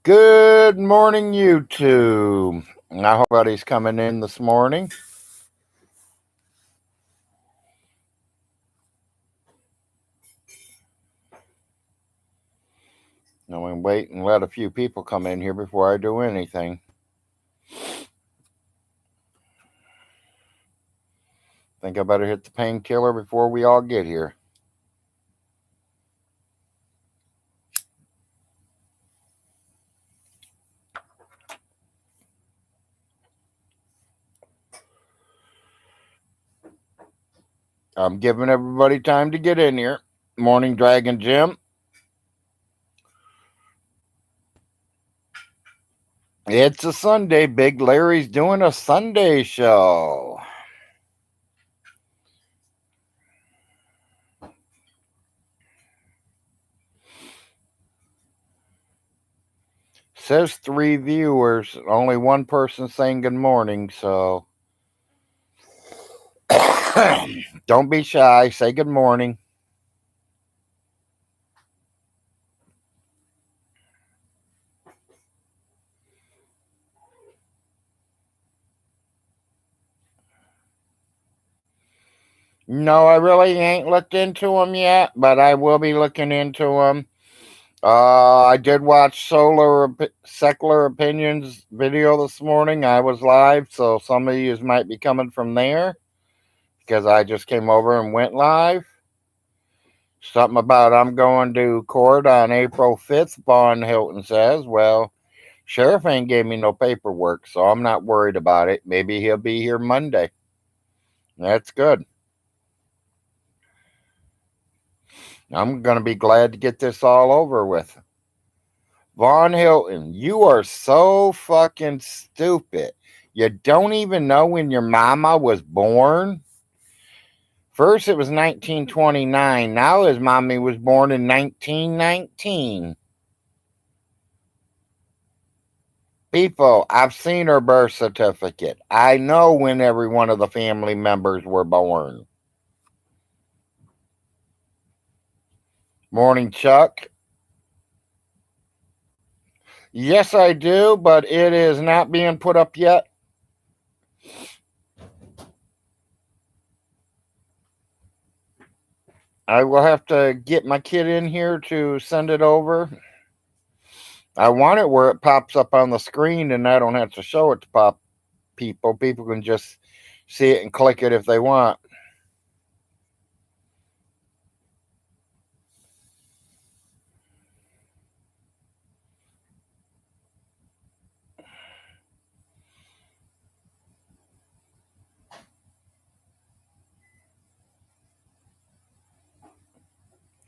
Good morning, YouTube. I hope everybody's coming in this morning. I'm going to wait and let a few people come in here before I do anything. Think I better hit the painkiller before we all get here. I'm giving everybody time to get in here. Morning, Dragon Jim. It's a Sunday. Big Larry's doing a Sunday show. Says 3 viewers. Only one person saying good morning, so don't be shy. Say good morning. No, I really ain't looked into them yet, but I will be looking into them. I did watch Secular Opinions video this morning. I was live, so some of you might be coming from there because I just came over and went live. Something about I'm going to court on April 5th, VONHELTON says. Well, sheriff ain't gave me no paperwork, so I'm not worried about it. Maybe he'll be here Monday. That's good. I'm going to be glad to get this all over with. VONHELTON, you are so fucking stupid. You don't even know when your mama was born? First it was 1929. Now his mommy was born in 1919. People, I've seen her birth certificate. I know when every one of the family members were born. Morning, Chuck. Yes, I do, but it is not being put up yet. I will have to get my kid in here to send it over. I want it where it pops up on the screen and I don't have to show it to people. People can just see it and click it if they want.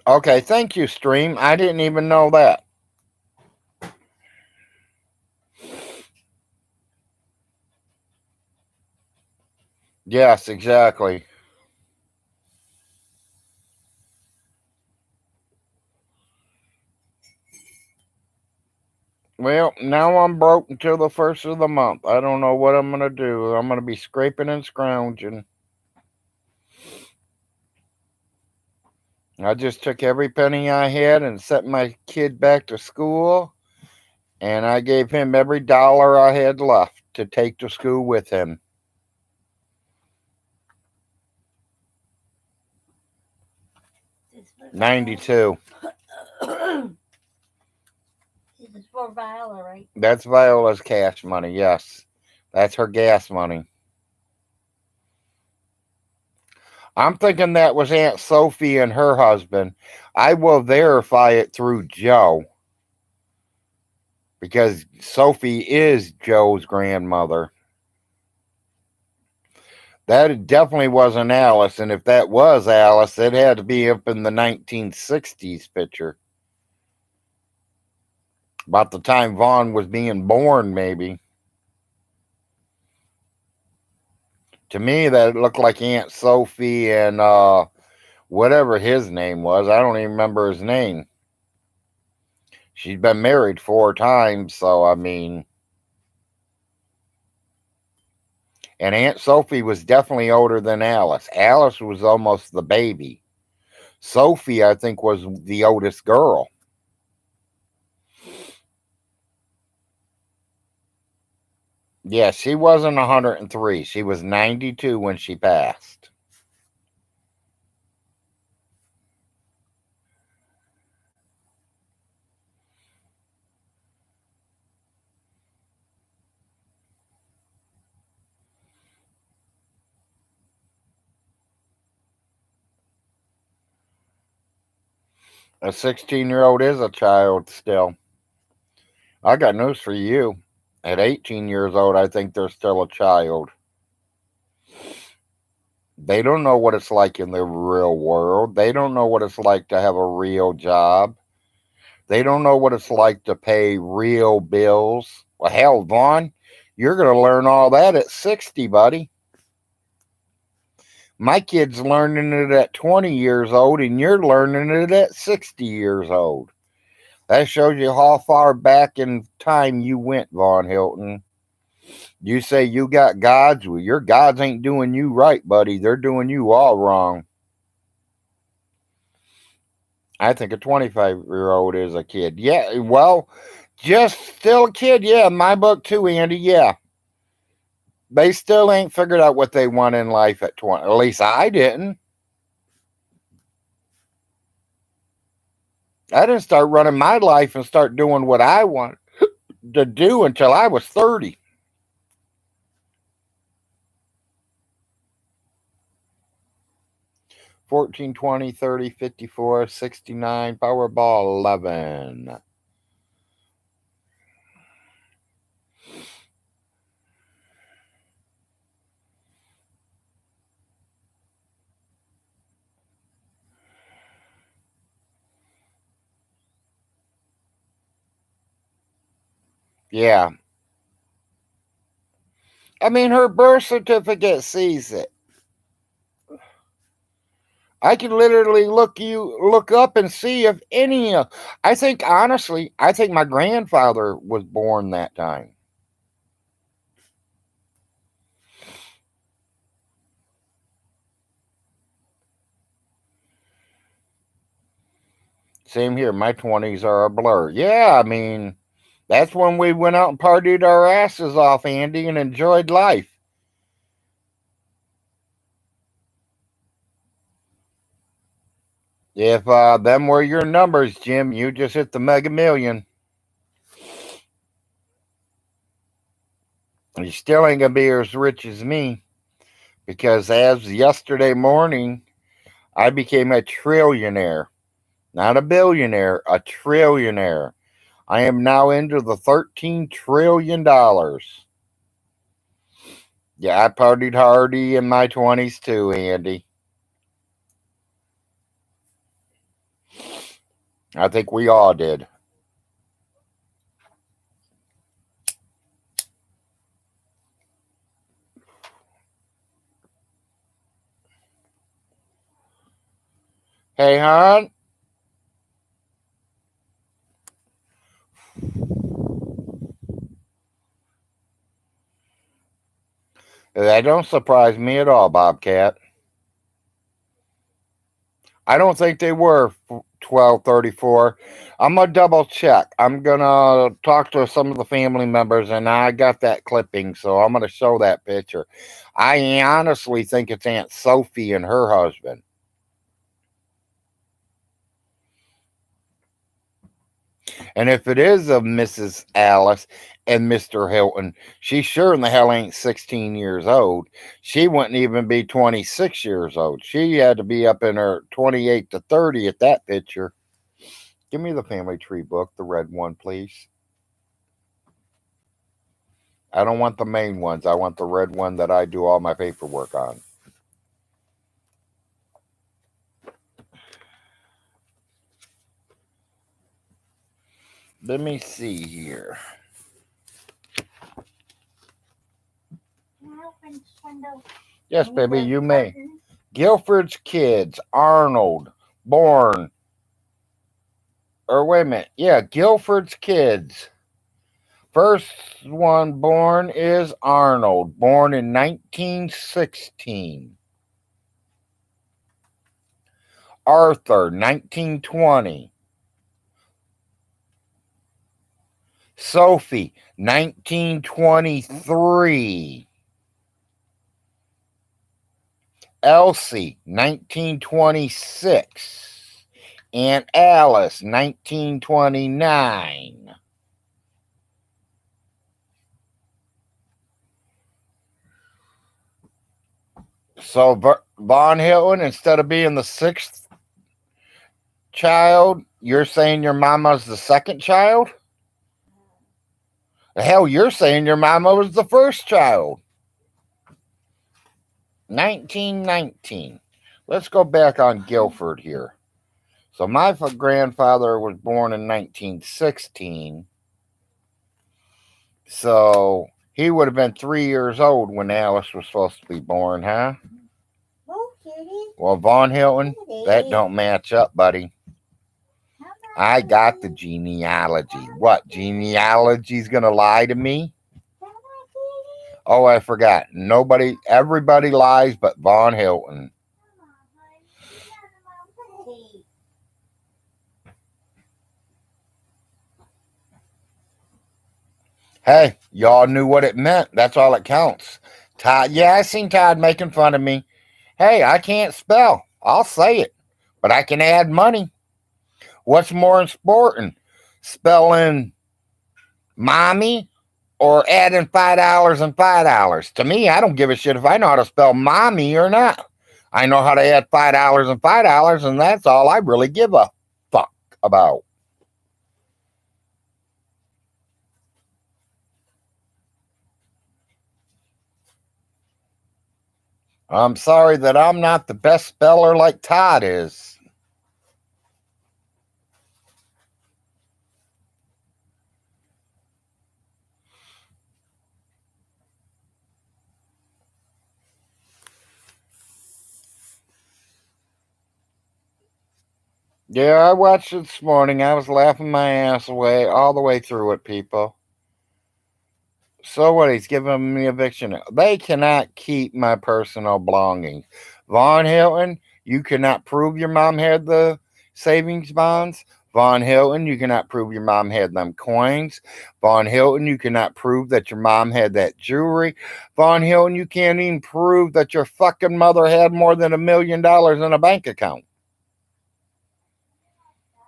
Okay, thank you, stream. I didn't even know that. Yes, exactly. Well, now I'm broke until the first of the month. I don't know what I'm going to do. I'm going to be scraping and scrounging. I just took every penny I had and sent my kid back to school, and I gave him every dollar I had left to take to school with him. 92. This is for Viola, right? That's Viola's cash money, yes. That's her gas money. I'm thinking that was Aunt Sophie and her husband. I will verify it through Joe, because Sophie is Joe's grandmother. That definitely wasn't Alice, and if that was Alice, it had to be up in the 1960s picture. About the time Vaughn was being born, maybe. To me, that looked like Aunt Sophie and whatever his name was. I don't even remember his name. She's been married 4 times, so I mean. And Aunt Sophie was definitely older than Alice. Alice was almost the baby. Sophie, I think, was the oldest girl. Yeah, she wasn't 103. She was 92 when she passed. A 16-year-old is a child still. I got news for you. At 18 years old, I think they're still a child. They don't know what it's like in the real world. They don't know what it's like to have a real job. They don't know what it's like to pay real bills. Well, hell, Vaughn, you're going to learn all that at 60, buddy. My kid's learning it at 20 years old, and you're learning it at 60 years old. That shows you how far back in time you went, Von Hilton. You say you got gods. Well, your gods ain't doing you right, buddy. They're doing you all wrong. I think a 25-year-old is a kid. Yeah, well, just still a kid. Yeah, in my book too, Andy. Yeah. They still ain't figured out what they want in life at 20. At least I didn't. I didn't start running my life and start doing what I want to do until I was 30. 14, 20, 30, 54, 69, Powerball 11. Yeah. I mean, her birth certificate sees it. I can literally look up and see if any. I think honestly, I think my grandfather was born that time. Same here. My 20s are a blur. Yeah, I mean, that's when we went out and partied our asses off, Andy, and enjoyed life. If them were your numbers, Jim, you just hit the mega million. You still ain't gonna be as rich as me because as yesterday morning, I became a trillionaire. Not a billionaire, a trillionaire. I am now into the $13 trillion. Yeah, I partied hardy in my 20s too, Andy. I think we all did. Hey, hon, that don't surprise me at all, Bobcat. I don't think they were 1234. I'm gonna double check. I'm gonna talk to some of the family members, and I got that clipping, so I'm gonna show that picture. I honestly think it's Aunt Sophie and her husband. And if it is of Mrs. Alice and Mr. Hilton, she sure in the hell ain't 16 years old. She wouldn't even be 26 years old. She had to be up in her 28 to 30 at that picture. Give me the family tree book, the red one, please. I don't want the main ones. I want the red one that I do all my paperwork on. Let me see here. Yes, baby, you may. Guilford's kids, Arnold, born. Or wait a minute. Yeah, Guilford's kids. First one born is Arnold, born in 1916. Arthur, 1920. Sophie, 1923. Elsie, 1926. And Alice, 1929. So VONHELTON, instead of being the sixth child, you're saying your mama's the second child? Hell, you're saying your mama was the first child. 1919. Let's go back on Guilford here. So my grandfather was born in 1916. So he would have been 3 years old when Alice was supposed to be born, huh? Well, VONHELTON, that don't match up, buddy. I got the genealogy. What, genealogy's gonna lie to me? Oh, I forgot. Everybody lies but VONHELTON. Hey, y'all knew what it meant. That's all that counts. Todd, yeah, I seen Todd making fun of me. Hey, I can't spell. I'll say it, but I can add money. What's more important, spelling mommy or adding $5 and $5? To me, I don't give a shit if I know how to spell mommy or not. I know how to add $5 and $5, and that's all I really give a fuck about. I'm sorry that I'm not the best speller like Todd is. Yeah, I watched it this morning. I was laughing my ass away all the way through it, people. So what? He's giving me eviction. They cannot keep my personal belongings. VONHELTON, you cannot prove your mom had the savings bonds. VONHELTON, you cannot prove your mom had them coins. VONHELTON, you cannot prove that your mom had that jewelry. VONHELTON, you can't even prove that your fucking mother had more than $1 million in a bank account.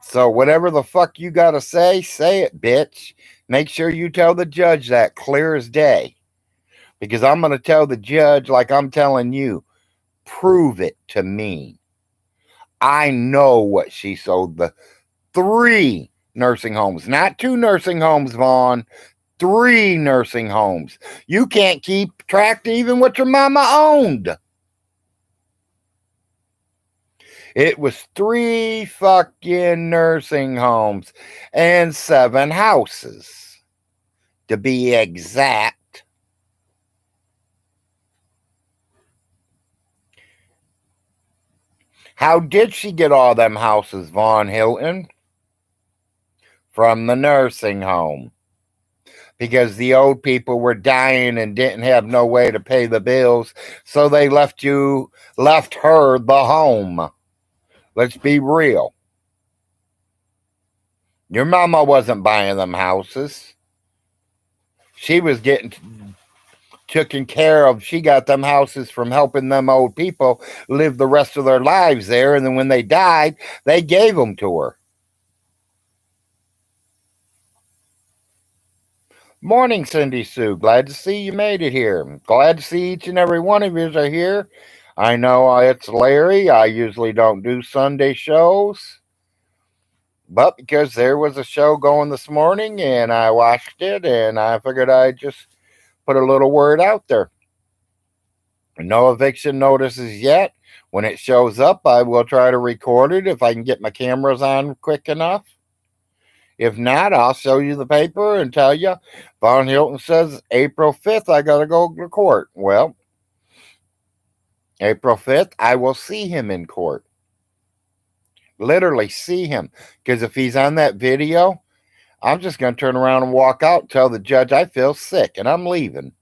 So whatever the fuck you gotta say it, bitch. Make sure you tell the judge that clear as day. Because I'm gonna tell the judge like I'm telling you. Prove it to me. I know what she sold the 3 nursing homes, not 2 nursing homes, Vaughn. 3 nursing homes. You can't keep track to even what your mama owned. It was 3 fucking nursing homes and 7 houses, to be exact. How did she get all them houses, VONHELTON? From the nursing home. Because the old people were dying and didn't have no way to pay the bills, so they left her the home. Let's be real. Your mama wasn't buying them houses. She was getting taken care of. She got them houses from helping them old people live the rest of their lives there, and then when they died, they gave them to her. Morning, Cindy Sue. Glad to see you made it here. Glad to see each and every one of you are here. I know it's Larry. I usually don't do Sunday shows, but because there was a show going this morning and I watched it, and I figured I'd just put a little word out there. No eviction notices yet. When it shows up, I will try to record it if I can get my cameras on quick enough. If not, I'll show you the paper and tell you VONHELTON says April 5th, I got to go to court. Well, April 5th, I will see him in court. Literally see him. Because if he's on that video, I'm just going to turn around and walk out and tell the judge I feel sick and I'm leaving.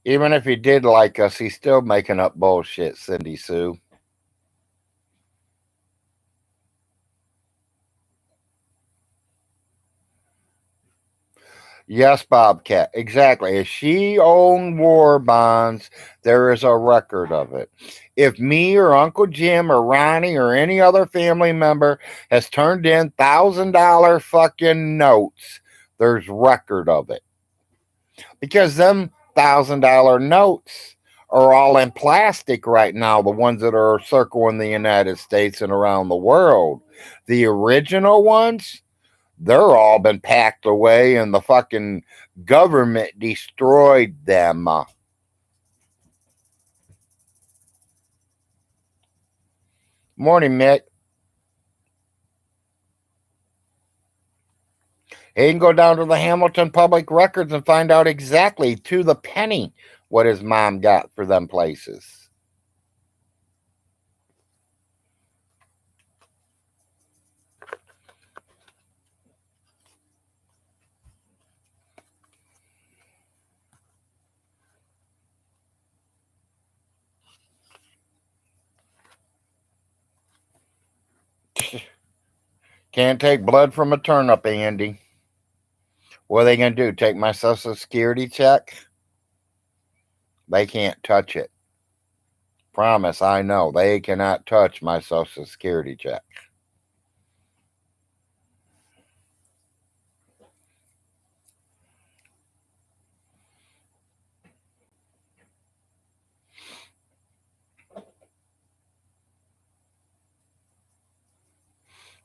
Even if he did like us, he's still making up bullshit, Cindy Sue. Yes, Bobcat. Exactly. If she owned war bonds, there is a record of it. If me or Uncle Jim or Ronnie or any other family member has turned in $1,000 fucking notes, there's record of it. Because them $1,000 notes are all in plastic right now, the ones that are circling the United States and around the world. The original ones, they're all been packed away and the fucking government destroyed them. Morning, Mick. He can go down to the Hamilton Public Records and find out exactly to the penny what his mom got for them places. Can't take blood from a turnip, Andy. What are they going to do? Take my Social Security check? They can't touch it. Promise, I know. They cannot touch my Social Security check.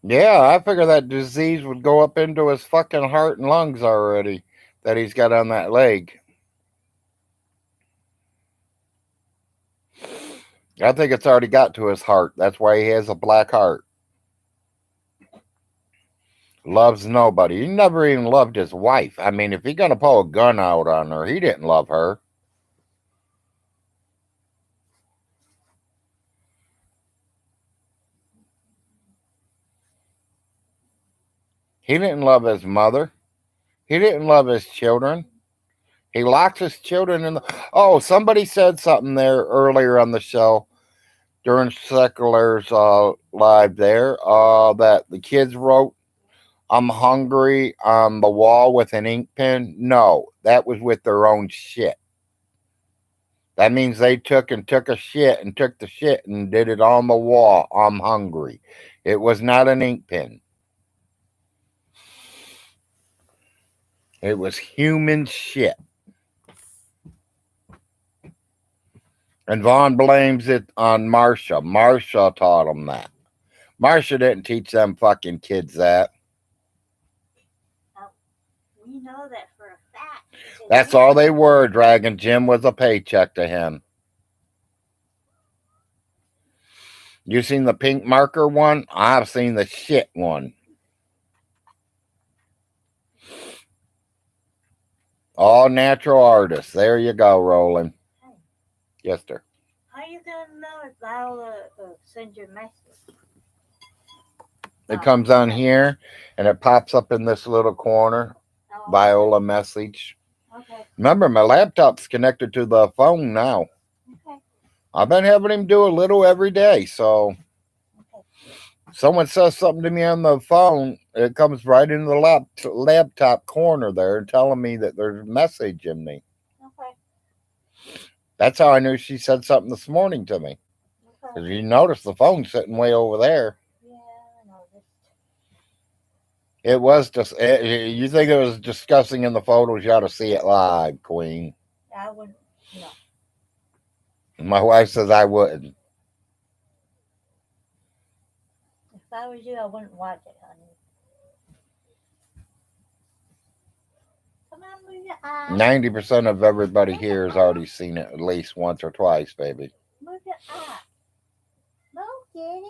Yeah, I figure that disease would go up into his fucking heart and lungs already that he's got on that leg. I think it's already got to his heart. That's why he has a black heart. Loves nobody. He never even loved his wife. I mean, if he's going to pull a gun out on her, he didn't love her. He didn't love his mother. He didn't love his children. He locks his children in the. Oh, somebody said something there earlier on the show during Secular's live there that the kids wrote, "I'm hungry" on the wall with an ink pen. No, that was with their own shit. That means they took a shit and took the shit and did it on the wall. "I'm hungry." It was not an ink pen. It was human shit. And Vaughn blames it on Marsha. Marsha taught him that. Marsha didn't teach them fucking kids that. We know that for a fact. That's all they were, Dragon. Jim was a paycheck to him. You seen the pink marker one? I've seen the shit one. All natural artists. There you go, Roland. Hey, Yes, sir. how you gonna know if Viola sends you a message? It comes on here and it pops up in this little corner. Oh, Viola message. okay. Remember, my laptop's connected to the phone now. Okay. I've been having him do a little every day. So Okay. someone says something to me on the phone, it comes right into the laptop corner there telling me that there's a message in me. Okay. That's how I knew she said something this morning to me. Because Okay. you notice the phone sitting way over there. Yeah, I know this. It was just, you think it was disgusting in the photos, you ought to see it live, Queen. I wouldn't. No. My wife says I wouldn't. If I was you, I wouldn't watch it, honey. Come on, move your eye. 90% of everybody here has already seen it at least once or twice, baby. Move your eye. No, kitty.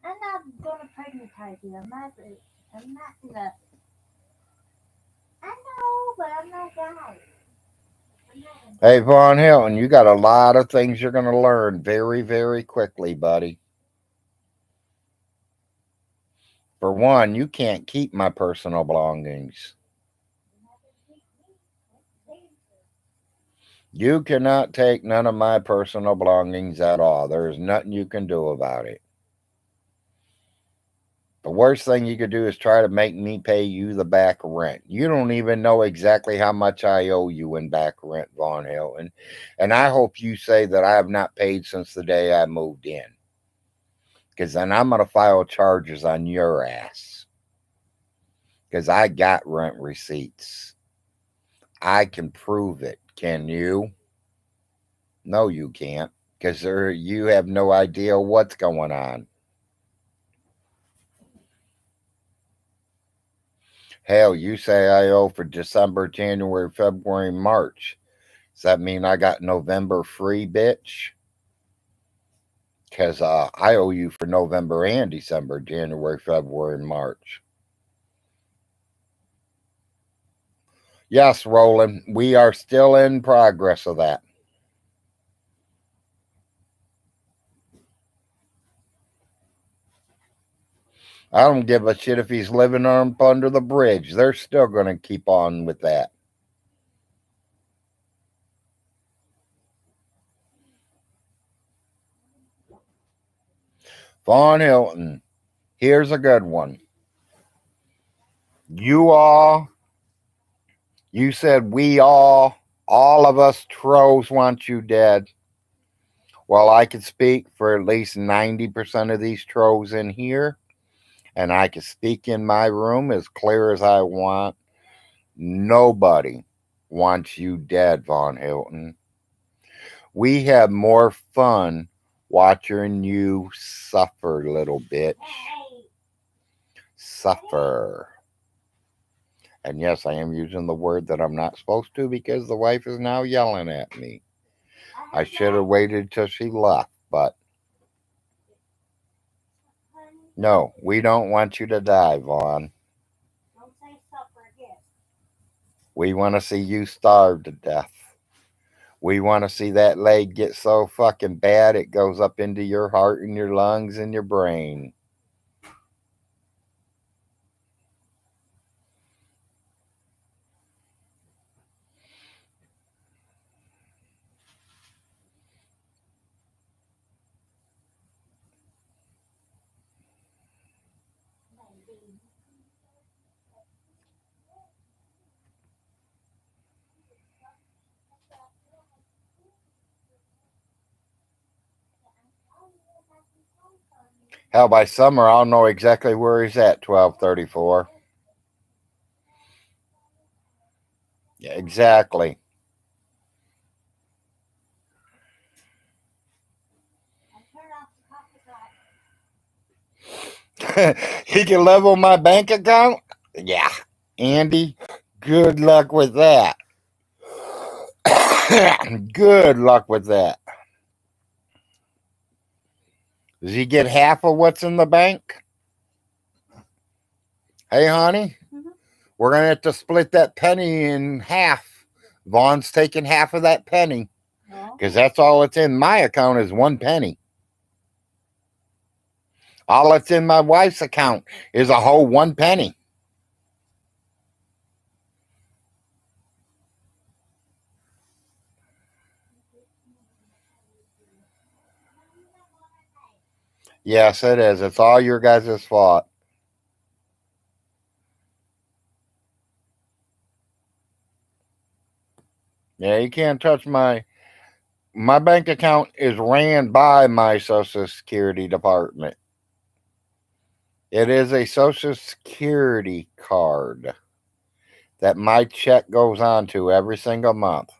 I'm not gonna pregnantize you. I'm not gonna. I know, but I'm not God. Hey, Von Hilton, you got a lot of things you're going to learn very, very quickly, buddy. For one, you can't keep my personal belongings. You cannot take none of my personal belongings at all. There is nothing you can do about it. The worst thing you could do is try to make me pay you the back rent. You don't even know exactly how much I owe you in back rent, Von Hilton. And I hope you say that I have not paid since the day I moved in. Because then I'm going to file charges on your ass. Because I got rent receipts. I can prove it. Can you? No, you can't. Because you have no idea what's going on. Hell, you say I owe for December, January, February, March. Does that mean I got November free, bitch? Because I owe you for November and December, January, February, and March. Yes, Roland, we are still in progress of that. I don't give a shit if he's living up under the bridge. They're still going to keep on with that. Von Hilton, here's a good one. You said all of us trolls want you dead. Well, I can speak for at least 90% of these trolls in here, and I can speak in my room as clear as I want. Nobody wants you dead, Von Hilton. We have more fun watching you suffer, little bitch. Suffer. And yes, I am using the word that I'm not supposed to because the wife is now yelling at me. I should have waited till she left, but no, we don't want you to die, Vaughn. Don't say suffer again. We want to see you starve to death. We want to see that leg get so fucking bad it goes up into your heart and your lungs and your brain. Maybe. Hell, by summer, I'll know exactly where he's at, 1234. Yeah, exactly. And turn off the coffee pot. He can level my bank account? Yeah. Andy, good luck with that. Good luck with that. Does he get half of what's in the bank? Hey, honey, we're going to have to split that penny in half. Vaughn's taking half of that penny because that's all that's in my account is 1 penny. All that's in my wife's account is a whole 1 penny. Yes, it is. It's all your guys' fault. Yeah, you can't touch my bank account is ran by my Social Security department. It is a Social Security card that my check goes on to every single month.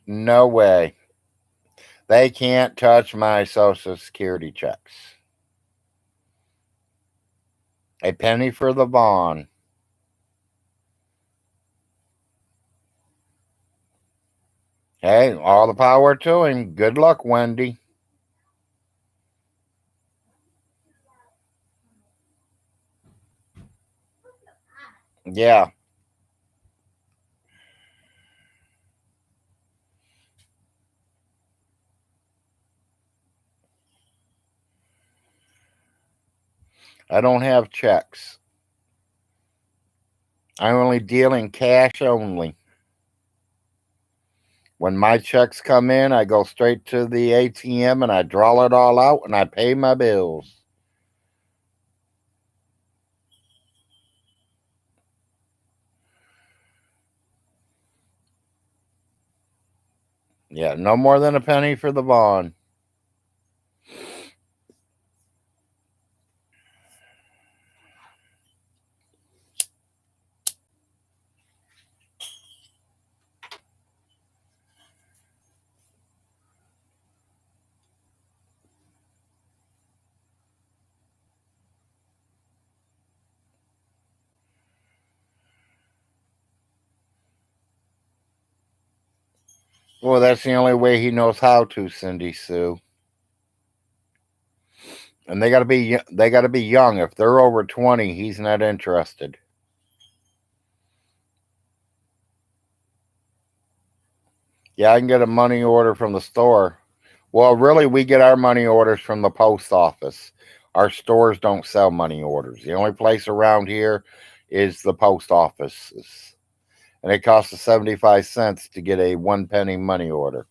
No way. They can't touch my Social Security checks. A penny for the Vaughn. Hey, all the power to him. Good luck, Wendy. Yeah. I don't have checks. I only deal in cash only. When my checks come in, I go straight to the ATM and I draw it all out and I pay my bills. Yeah, no more than a penny for the Vaughn. Well, that's the only way he knows how to, Cindy Sue. And they got to be young. If they're over 20, he's not interested. Yeah, I can get a money order from the store. Well, really, we get our money orders from the post office. Our stores don't sell money orders. The only place around here is the post offices. And it costs us 75 cents to get a 1 penny money order.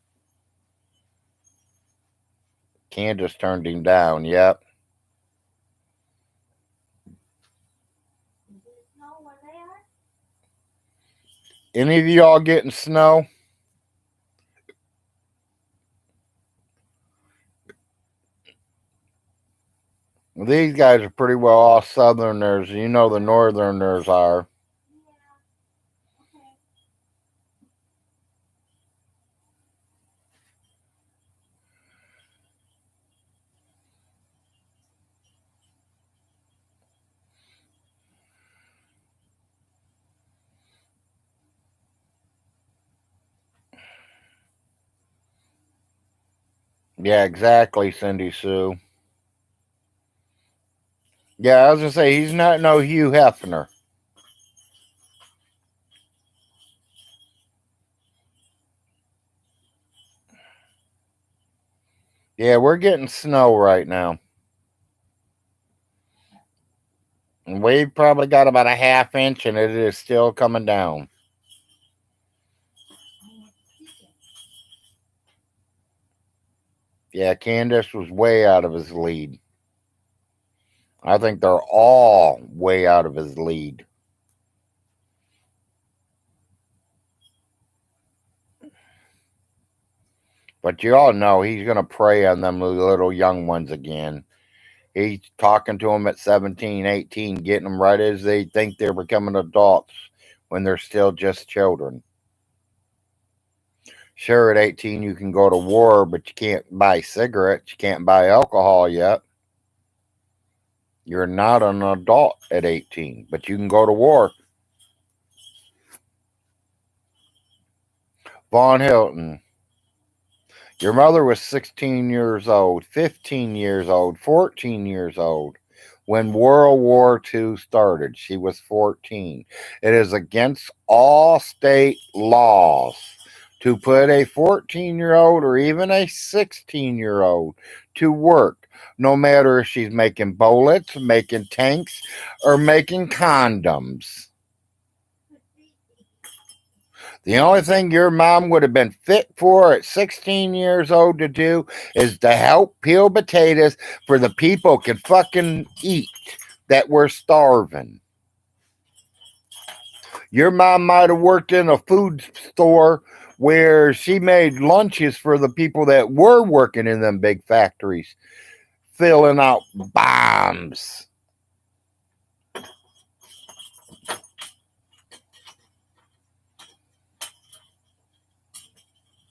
Candace turned him down. Yep. Does it snow where they are? Any of y'all getting snow? These guys are pretty well all southerners. You know the northerners are. Yeah. Okay. Yeah, exactly, Cindy Sue. Yeah, I was gonna say he's not no Hugh Hefner. Yeah, we're getting snow right now. And we've probably got about a half inch and it is still coming down. Yeah, Candace was way out of his lead. I think they're all way out of his lead. But you all know he's going to prey on them little young ones again. He's talking to them at 17, 18, getting them right as they think they're becoming adults when they're still just children. Sure, at 18, you can go to war, but you can't buy cigarettes, you can't buy alcohol yet. You're not an adult at 18, but you can go to war. Von Hilton. Your mother was 16 years old, 15 years old, 14 years old when World War II started. She was 14. It is against all state laws to put a 14-year-old or even a 16-year-old to work, no matter if she's making bullets, making tanks, or making condoms. The only thing your mom would have been fit for at 16 years old to do is to help peel potatoes for the people can fucking eat that were starving. Your mom might have worked in a food store where she made lunches for the people that were working in them big factories, filling out bombs.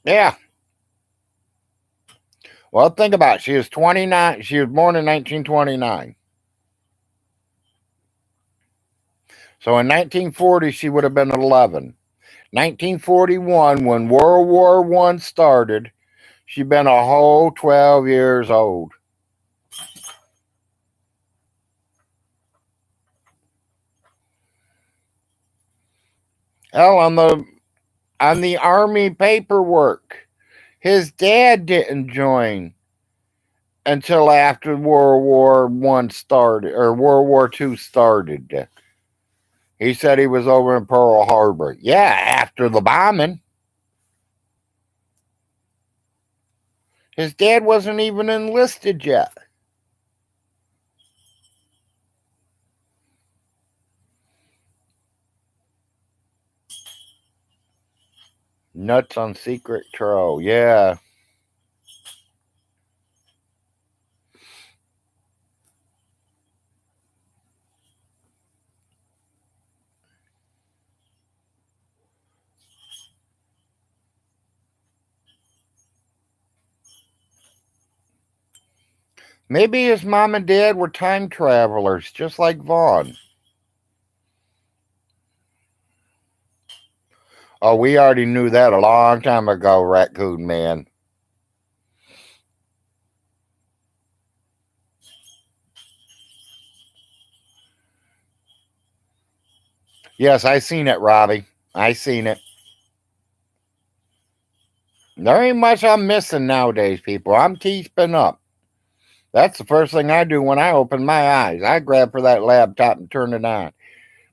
Yeah. Well, think about it. She was 29. She was born in 1929. So in 1940, she would have been 11. 1941, when World War I started, she'd been a whole 12 years old. Hell, on the Army paperwork, his dad didn't join until after World War I started, or World War II started. He said he was over in Pearl Harbor. Yeah, after the bombing. His dad wasn't even enlisted yet. Nuts on secret trail. Yeah. Maybe his mom and dad were time travelers, just like Vaughn. Oh, we already knew that a long time ago, Raccoon Man. Yes, I seen it, Robbie. I seen it. There ain't much I'm missing nowadays, people. I'm keeping up. That's the first thing I do when I open my eyes. I grab for that laptop and turn it on.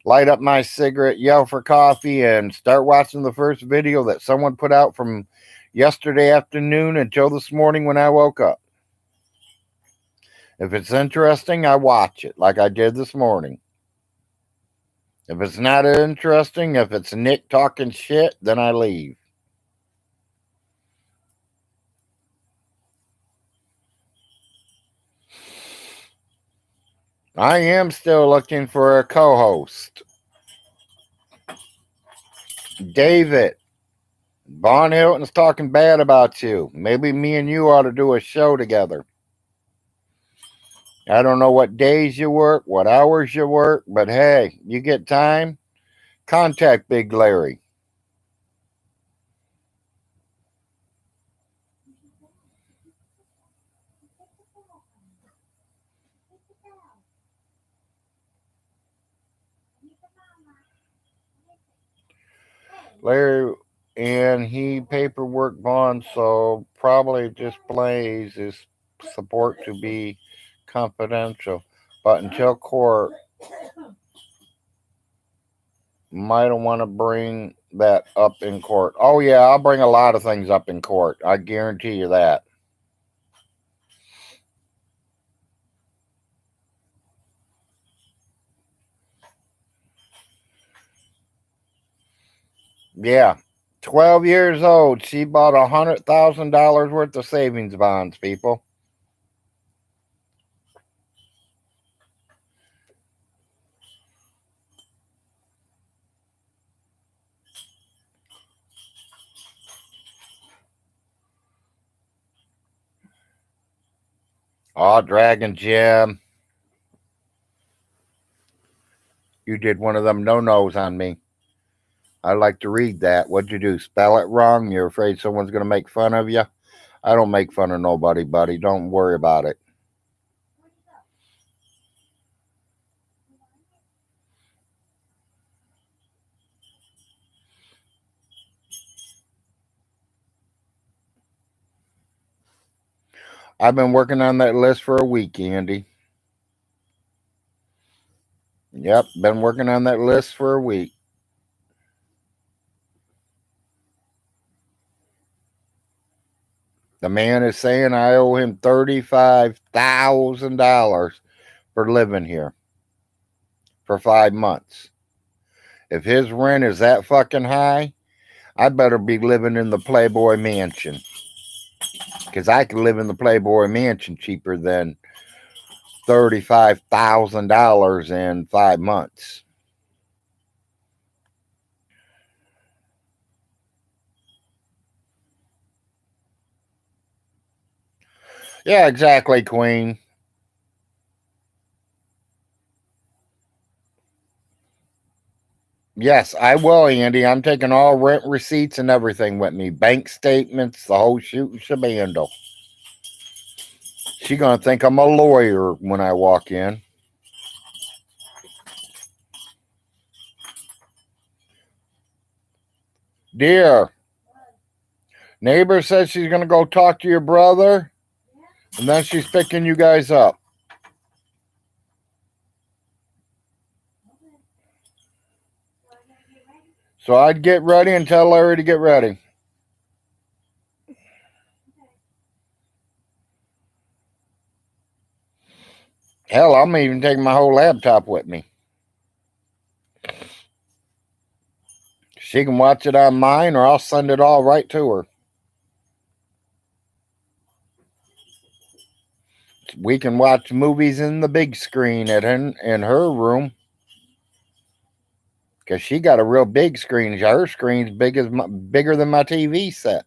Light up my cigarette, yell for coffee, and start watching the first video that someone put out from yesterday afternoon until this morning when I woke up. If it's interesting, I watch it like I did this morning. If it's not interesting, if it's Nick talking shit, then I leave. I am still looking for a co-host. David, Von Hilton's talking bad about you. Maybe me and you ought to do a show together. I don't know what days you work, what hours you work, but hey, you get time, contact Big Larry. Larry and he paperwork bonds, so probably displays his support to be confidential. But until court, might want to bring that up in court. Oh yeah, I'll bring a lot of things up in court. I guarantee you that. Yeah. 12 years old. She bought $100,000 worth of savings bonds, people. Oh, Dragon Jim. You did one of them no-nos on me. I like to read that. What'd you do? Spell it wrong? You're afraid someone's going to make fun of you? I don't make fun of nobody, buddy. Don't worry about it. I've been working on that list for a week, Andy. Yep, been working on that list for a week. The man is saying I owe him $35,000 for living here for 5 months. If his rent is that fucking high, I better be living in the Playboy Mansion. Because I could live in the Playboy Mansion cheaper than $35,000 in 5 months. Yeah, exactly, Queen. Yes, I will, Andy. I'm taking all rent receipts and everything with me. Bank statements, the whole shoot and shebandle. She gonna think I'm a lawyer when I walk in. Dear, neighbor says she's gonna go talk to your brother, and then she's picking you guys up. So I'd get ready and tell Larry to get ready. Hell, I'm even taking my whole laptop with me. She can watch it on mine, or I'll send it all right to her. We can watch movies in the big screen in her room, because she got a real big screen. Her screen's bigger than my TV set.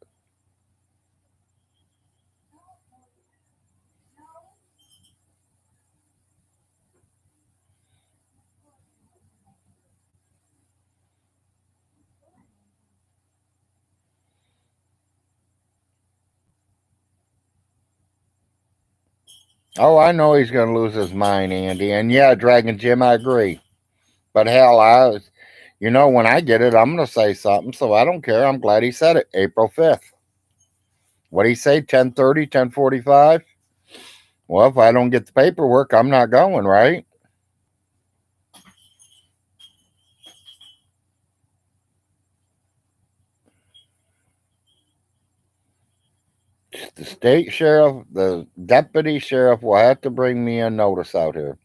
Oh, I know he's going to lose his mind, Andy. And yeah, Dragon Jim, I agree. But hell, when I get it, I'm going to say something. So I don't care. I'm glad he said it. April 5th. What did he say? 10:30, 10:45? Well, if I don't get the paperwork, I'm not going, right? The state sheriff, the deputy sheriff will have to bring me a notice out here.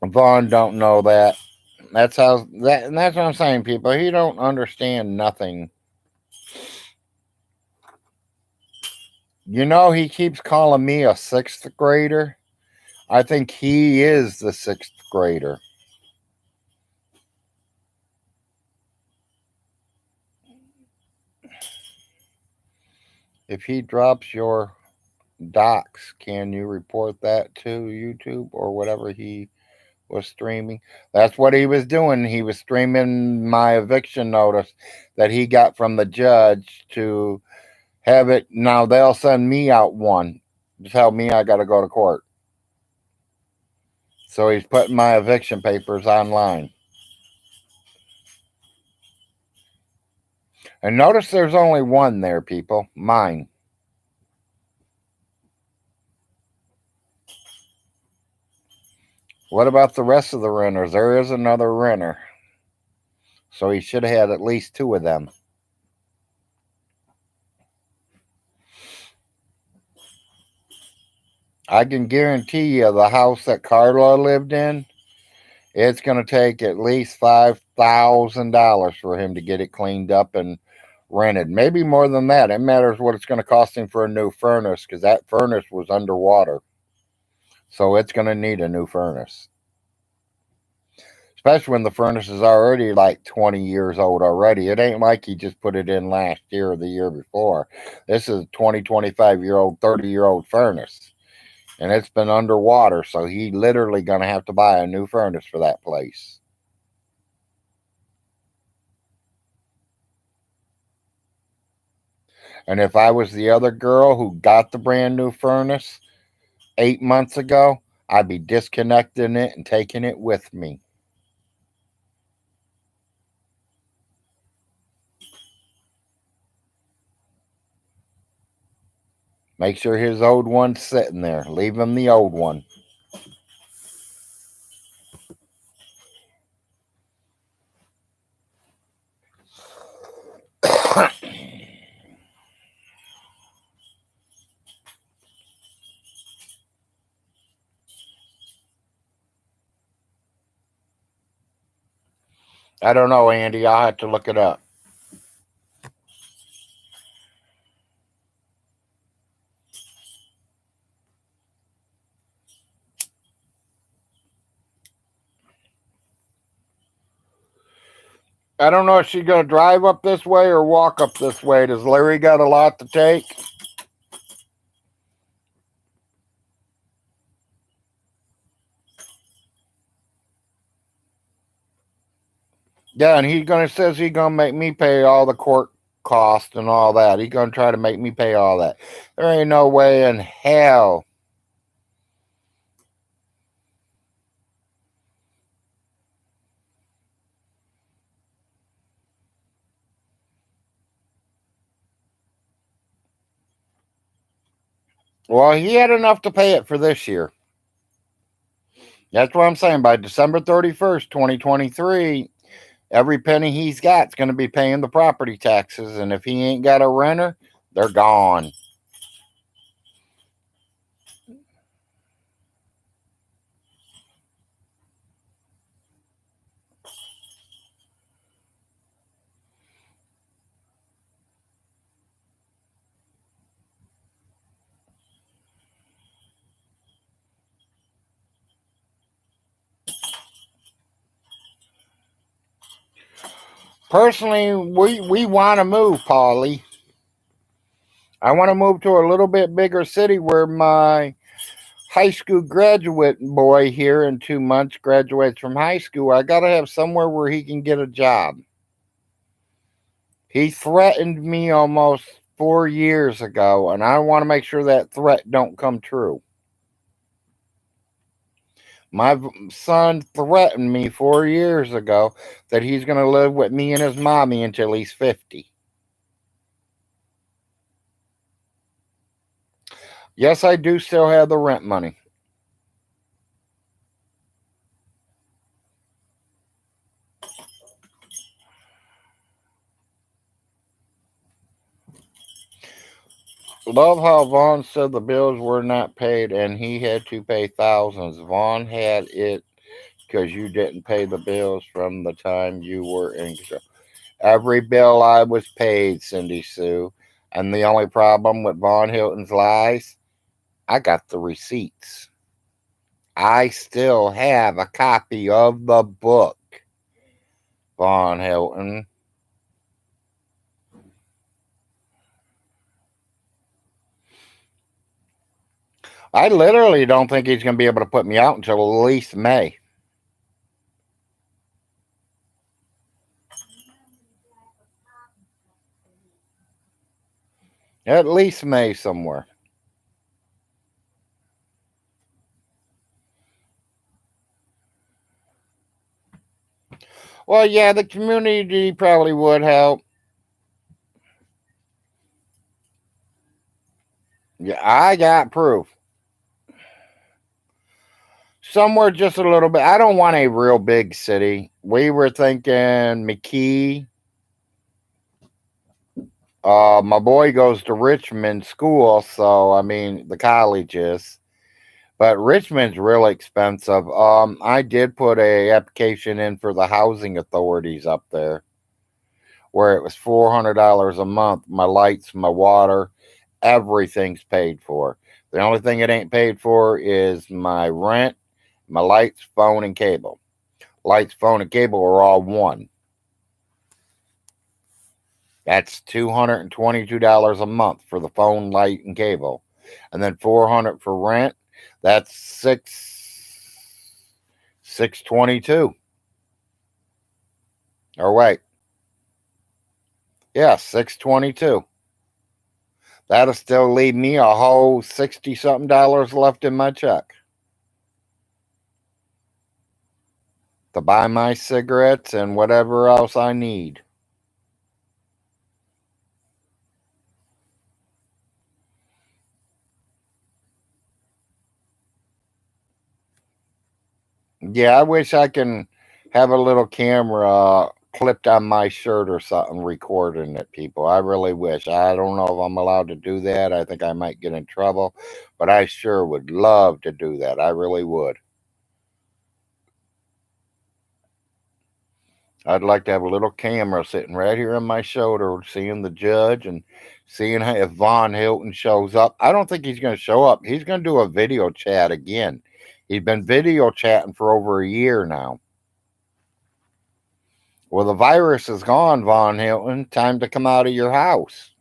Vaughn don't know that. That's what I'm saying, people. He don't understand nothing. He keeps calling me a sixth grader. I think he is the sixth grader. If he drops your docs, can you report that to YouTube or whatever he was streaming? That's what he was doing. He was streaming my eviction notice that he got from the judge to have it. Now they'll send me out one to tell me I got to go to court. So he's putting my eviction papers online. And notice there's only one there, people. Mine. What about the rest of the renters? There is another renter. So he should have had at least two of them. I can guarantee you the house that Carla lived in, it's going to take at least $5,000 for him to get it cleaned up and rented. Maybe more than that. It matters what it's going to cost him for a new furnace, because that furnace was underwater. So it's going to need a new furnace. Especially when the furnace is already like 20 years old already. It ain't like he just put it in last year or the year before. This is a 20, 25-year-old, 30-year-old furnace. And it's been underwater, so he literally going to have to buy a new furnace for that place. And if I was the other girl who got the brand new furnace 8 months ago, I'd be disconnecting it and taking it with me. Make sure his old one's sitting there. Leave him the old one. I don't know, Andy. I'll have to look it up. I don't know if she's going to drive up this way or walk up this way. Does Larry got a lot to take? Yeah, and says he's gonna make me pay all the court cost and all that. He's gonna try to make me pay all that. There ain't no way in hell. Well, he had enough to pay it for this year. That's what I'm saying. By December 31st, 2023, every penny he's got is going to be paying the property taxes. And if he ain't got a renter, they're gone. Personally, we want to move, Polly. I want to move to a little bit bigger city where my high school graduate boy here in 2 months graduates from high school. I got to have somewhere where he can get a job. He threatened me almost 4 years ago, and I want to make sure that threat don't come true. My son threatened me 4 years ago that he's going to live with me and his mommy until he's 50. Yes, I do still have the rent money. Love how Vaughn said the bills were not paid and he had to pay thousands. Vaughn had it because you didn't pay the bills from the time you were in control. Every bill I was paid, Cindy Sue. And the only problem with Von Hilton's lies, I got the receipts. I still have a copy of the book, Von Hilton. I literally don't think he's going to be able to put me out until at least May. At least May somewhere. Well, yeah, the community probably would help. Yeah, I got proof. Somewhere just a little bit. I don't want a real big city. We were thinking McKee. My boy goes to Richmond school, so I mean the college is. But Richmond's really expensive. I did put a application in for the housing authorities up there, where it was $400 a month. My lights, my water, everything's paid for. The only thing it ain't paid for is my rent, my lights, phone, and cable. Lights, phone, and cable are all one. That's $222 a month for the phone, light, and cable, and then $400 for rent. That's 622. Or wait, yeah, 622. That'll still leave me a whole 60 something dollars left in my check to buy my cigarettes and whatever else I need. Yeah, I wish I can have a little camera clipped on my shirt or something recording it, people. I really wish. I don't know if I'm allowed to do that. I think I might get in trouble, but I sure would love to do that. I really would. I'd like to have a little camera sitting right here on my shoulder, seeing the judge and seeing if Von Hilton shows up. I don't think he's going to show up. He's going to do a video chat again. He's been video chatting for over a year now. Well, the virus is gone, Von Hilton. Time to come out of your house.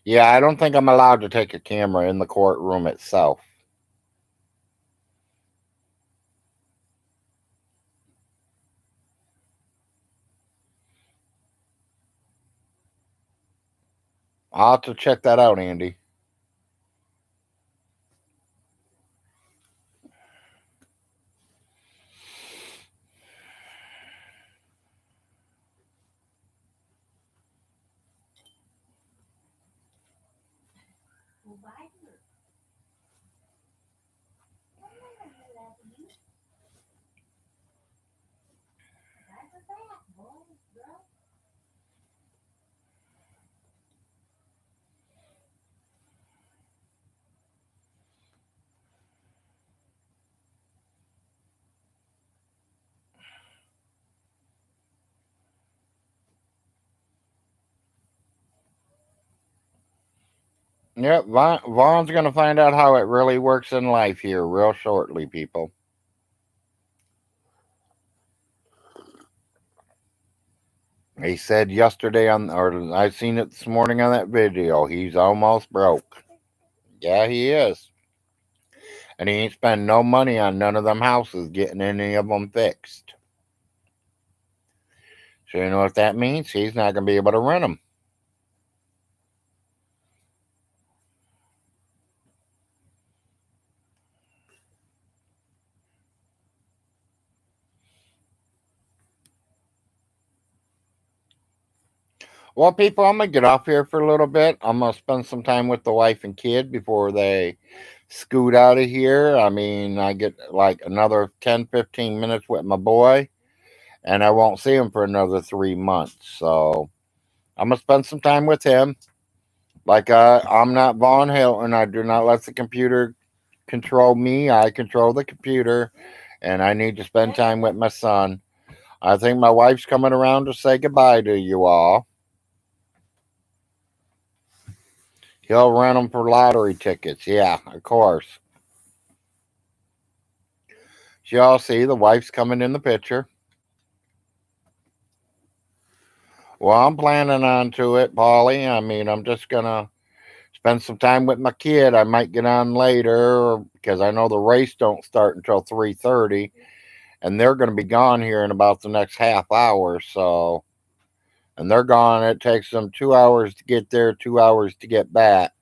Yeah, I don't think I'm allowed to take a camera in the courtroom itself. I'll have to check that out, Andy. bite her. I'm not loving you. That's a fact, boy, girl. Yep, Vaughn's going to find out how it really works in life here real shortly, people. He said yesterday or I seen it this morning on that video, he's almost broke. Yeah, he is. And he ain't spend no money on none of them houses getting any of them fixed. So you know what that means? He's not going to be able to rent them. Well, people, I'm going to get off here for a little bit. I'm going to spend some time with the wife and kid before they scoot out of here. I mean, I get like another 10-15 minutes with my boy, and I won't see him for another 3 months. So I'm going to spend some time with him. Like, I'm not Von Hilton. I do not let the computer control me. I control the computer, and I need to spend time with my son. I think my wife's coming around to say goodbye to you all. He'll rent them for lottery tickets. Yeah, of course. Y'all see the wife's coming in the picture. Well, I'm planning on to it, Polly. I mean, I'm just gonna spend some time with my kid. I might get on later because I know the race don't start until 3:30, and they're gonna be gone here in about the next half hour. So, and they're gone. It takes them 2 hours to get there, 2 hours to get back,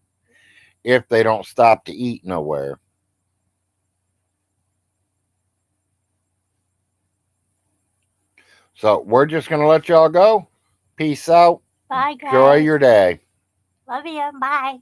if they don't stop to eat nowhere. So we're just gonna let y'all go. Peace out. Bye, Enjoy guys. your day. Love you. Bye.